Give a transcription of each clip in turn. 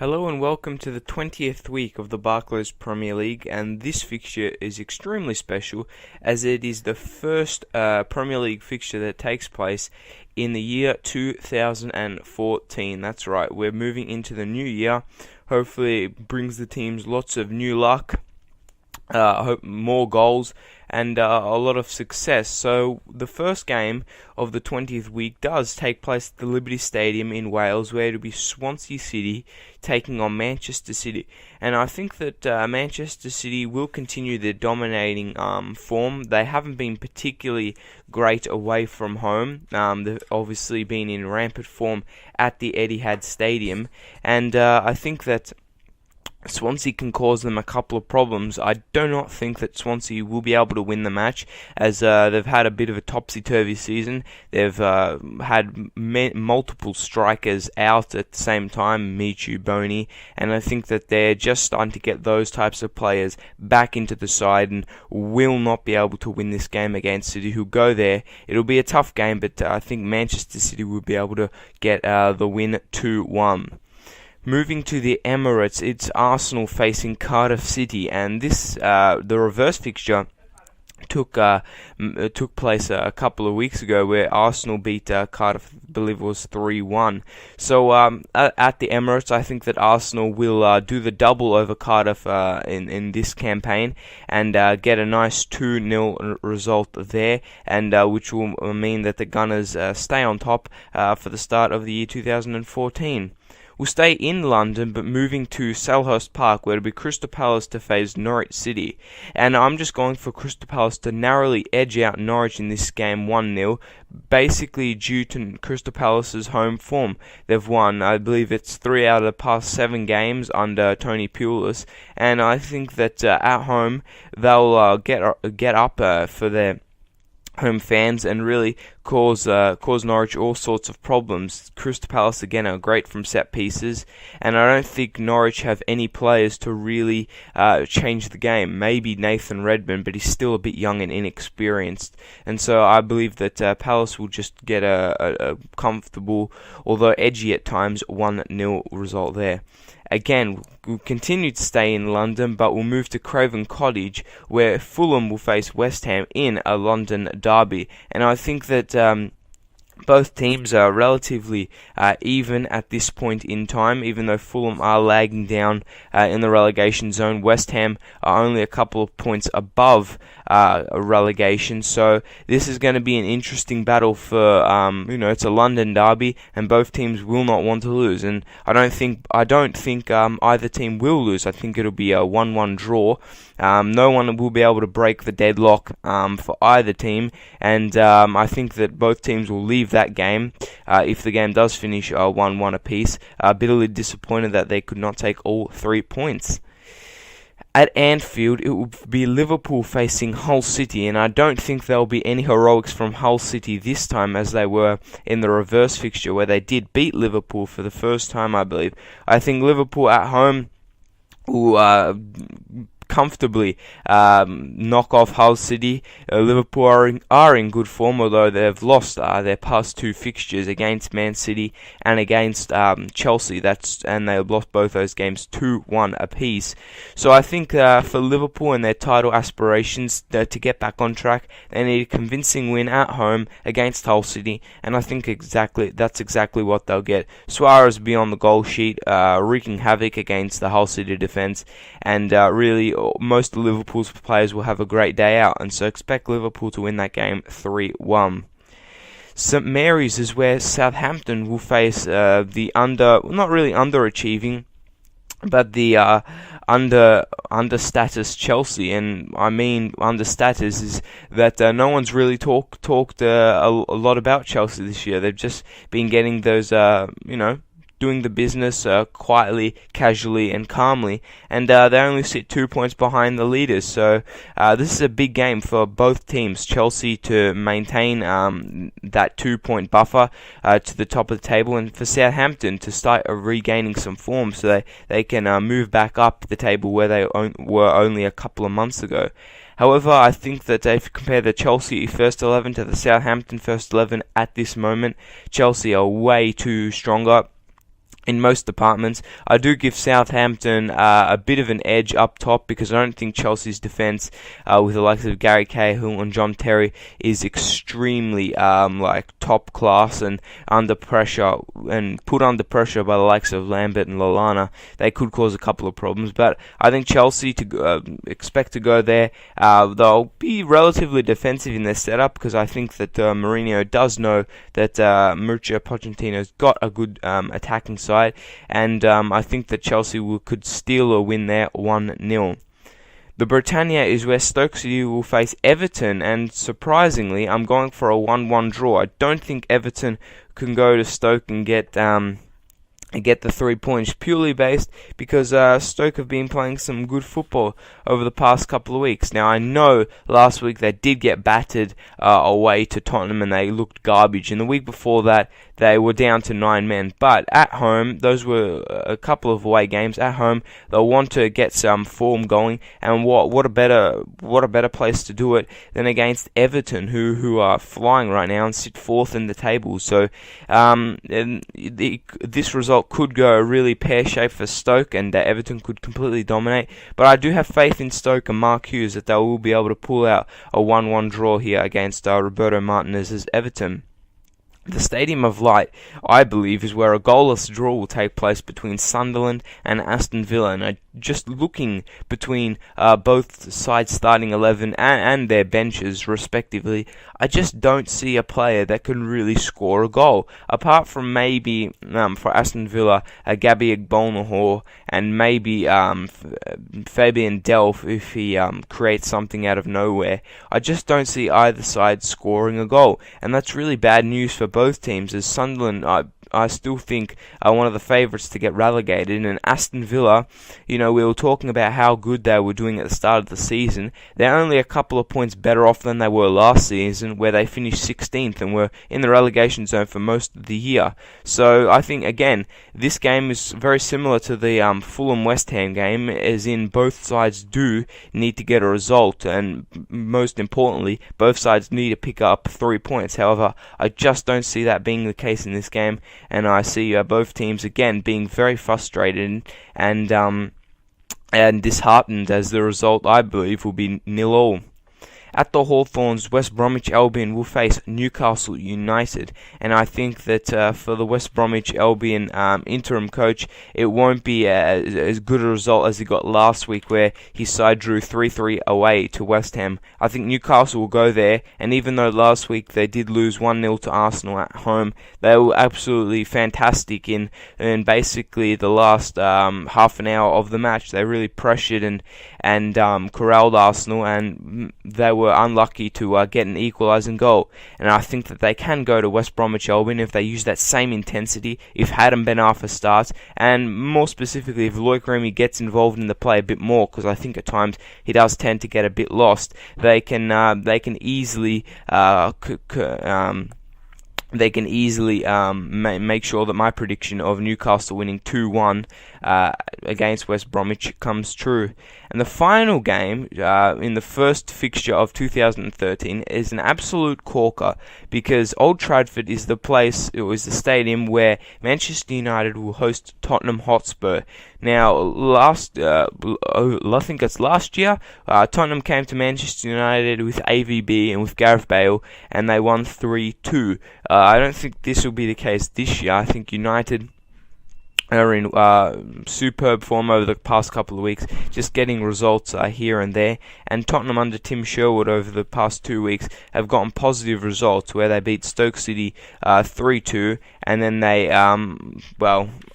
Hello and welcome to the 20th week of the Barclays Premier League, and this fixture is extremely special as it is the first Premier League fixture that takes place in the year 2014. That's right, we're moving into the new year. Hopefully it brings the teams lots of new luck, hope more goals and a lot of success. So the first game of the 20th week does take place at the Liberty Stadium in Wales, where it'll be Swansea City taking on Manchester City. And I think that Manchester City will continue their dominating form. They haven't been particularly great away from home. They've obviously been in rampant form at the Etihad Stadium, and I think that Swansea can cause them a couple of problems. I do not think that Swansea will be able to win the match, as they've had a bit of a topsy-turvy season. They've had multiple strikers out at the same time, Michu, Boney, and I think that they're just starting to get those types of players back into the side and will not be able to win this game against City, who go there. It'll be a tough game, but I think Manchester City will be able to get the win 2-1. Moving to the Emirates, it's Arsenal facing Cardiff City, and this the reverse fixture took place a couple of weeks ago, where Arsenal beat Cardiff, I believe it was 3-1. So at the Emirates, I think that Arsenal will do the double over Cardiff in this campaign and get a nice 2-0 result there, and which will mean that the Gunners stay on top for the start of the year 2014. We'll stay in London, but moving to Selhurst Park, where it'll be Crystal Palace to face Norwich City. And I'm just going for Crystal Palace to narrowly edge out Norwich in this game 1-0, basically due to Crystal Palace's home form. They've won, I believe it's 3 out of the past 7 games under Tony Pulis, and I think that at home they'll get up for their home fans and really cause Norwich all sorts of problems. Crystal Palace again are great from set pieces, and I don't think Norwich have any players to really change the game. Maybe Nathan Redmond, but he's still a bit young and inexperienced, and so I believe that Palace will just get a comfortable, although edgy at times, 1-0 result there. Again, we'll continue to stay in London, but we'll move to Craven Cottage, where Fulham will face West Ham in a London derby. And I think that both teams are relatively even at this point in time, even though Fulham are lagging down in the relegation zone. West Ham are only a couple of points above relegation, so this is going to be an interesting battle for, it's a London derby, and both teams will not want to lose. And I don't think either team will lose. I think it'll be a 1-1 draw. No one will be able to break the deadlock for either team, and I think that both teams will leave that game if the game does finish 1-1 apiece. Bitterly disappointed that they could not take all 3 points. At Anfield, it will be Liverpool facing Hull City, and I don't think there will be any heroics from Hull City this time, as they were in the reverse fixture, where they did beat Liverpool for the first time, I believe. I think Liverpool at home will comfortably knock off Hull City. Liverpool are in good form, although they've lost their past 2 fixtures against Man City and against Chelsea. And they lost both those games 2-1 apiece. So I think for Liverpool and their title aspirations to get back on track, they need a convincing win at home against Hull City, and I think that's exactly what they'll get. Suarez will be on the goal sheet, wreaking havoc against the Hull City defence, and really most of Liverpool's players will have a great day out, and so expect Liverpool to win that game 3-1. St Mary's is where Southampton will face not really underachieving, but the under status Chelsea. And I mean under status is that no one's really talked a lot about Chelsea this year. They've just been getting those doing the business quietly, casually, and calmly, and they only sit 2 points behind the leaders. So this is a big game for both teams. Chelsea to maintain that 2-point buffer to the top of the table, and for Southampton to start regaining some form so they can move back up the table where they were only a couple of months ago. However, I think that if you compare the Chelsea first 11 to the Southampton first 11 at this moment, Chelsea are way too stronger. in most departments. I do give Southampton a bit of an edge up top because I don't think Chelsea's defence, with the likes of Gary Cahill and John Terry, is extremely top class and under pressure, and put under pressure by the likes of Lambert and Lallana, they could cause a couple of problems. But I think Chelsea expect to go there. They'll be relatively defensive in their setup because I think that Mourinho does know that Mauricio Pochettino's got a good attacking side. And I think that Chelsea could steal a win there 1-0. The Britannia is where Stoke City will face Everton, and surprisingly, I'm going for a 1-1 draw. I don't think Everton can go to Stoke and get the 3 points, purely based because Stoke have been playing some good football over the past couple of weeks. Now, I know last week they did get battered away to Tottenham and they looked garbage, and the week before that they were down to 9 men. But at home, those were a couple of away games. At home, they'll want to get some form going, and what a better place to do it than against Everton, who are flying right now and sit 4th in the table. So this result could go really pear-shaped for Stoke, and Everton could completely dominate. But I do have faith in Stoke and Mark Hughes that they will be able to pull out a 1-1 draw here against Roberto Martinez's Everton. The Stadium of Light, I believe, is where a goalless draw will take place between Sunderland and Aston Villa. And just looking between both sides' starting 11 and their benches, respectively, I just don't see a player that can really score a goal. Apart from maybe, for Aston Villa, Gabby Igbolnahor and maybe Fabian Delph if he creates something out of nowhere. I just don't see either side scoring a goal. And that's really bad news for both teams, as Sunderland, I still think, are one of the favourites to get relegated, and Aston Villa, we were talking about how good they were doing at the start of the season. They're only a couple of points better off than they were last season, where they finished 16th and were in the relegation zone for most of the year. So I think, again, this game is very similar to the Fulham-West Ham game, as in both sides do need to get a result, and most importantly, both sides need to pick up 3 points. However, I just don't see that being the case in this game, and I see both teams again being very frustrated and disheartened, as the result, I believe, will be 0-0. At the Hawthorns, West Bromwich Albion will face Newcastle United, and I think that for the West Bromwich Albion interim coach, it won't be as good a result as he got last week, where his side drew 3-3 away to West Ham. I think Newcastle will go there, and even though last week they did lose 1-0 to Arsenal at home, they were absolutely fantastic in basically the last half an hour of the match. They really pressured and corralled Arsenal, and they were unlucky to get an equalising goal. And I think that they can go to West Bromwich Albion if they use that same intensity, if Adam Ben Arfa starts, and more specifically if Loic Remy gets involved in the play a bit more, because I think at times he does tend to get a bit lost. They can easily make sure that my prediction of Newcastle winning 2-1 against West Bromwich comes true. And the final game in the first fixture of 2013 is an absolute corker, because Old Trafford is the stadium where Manchester United will host Tottenham Hotspur. Now, I think it's last year, Tottenham came to Manchester United with AVB and with Gareth Bale, and they won 3-2. I don't think this will be the case this year. I think United are in superb form over the past couple of weeks, just getting results here and there. And Tottenham under Tim Sherwood over the past 2 weeks have gotten positive results, where they beat Stoke City 3-2, and then they,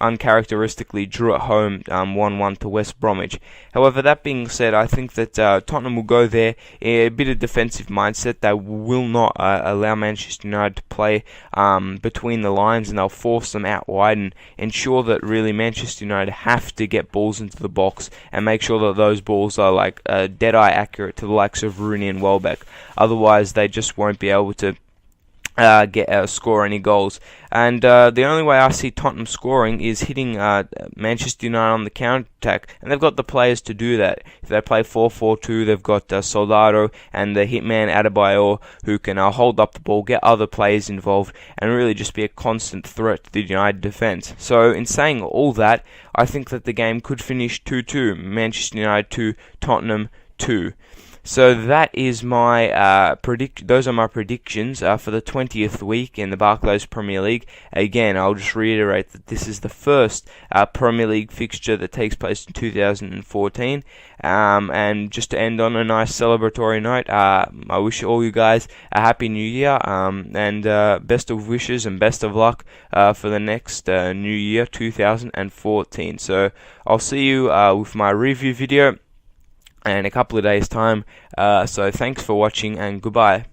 uncharacteristically drew at home 1-1 to West Bromwich. However, that being said, I think that Tottenham will go there a bit of defensive mindset. They will not allow Manchester United to play between the lines, and they'll force them out wide and ensure that really Manchester United have to get balls into the box and make sure that those balls are dead-eye accurate to the likes of Rooney and Welbeck. Otherwise, they just won't be able to score any goals. And the only way I see Tottenham scoring is hitting Manchester United on the counter-attack, and they've got the players to do that. If they play 4-4-2, they've got Soldado and the hitman Adebayor, who can hold up the ball, get other players involved, and really just be a constant threat to the United defence. So in saying all that, I think that the game could finish 2-2, Manchester United 2, Tottenham 2. So that is my those are my predictions for the 20th week in the Barclays Premier League. Again, I'll just reiterate that this is the first Premier League fixture that takes place in 2014. And just to end on a nice celebratory note, I wish all you guys a happy new year, and best of wishes and best of luck for the next new year, 2014. So I'll see you with my review video in a couple of days' time. So thanks for watching, and goodbye.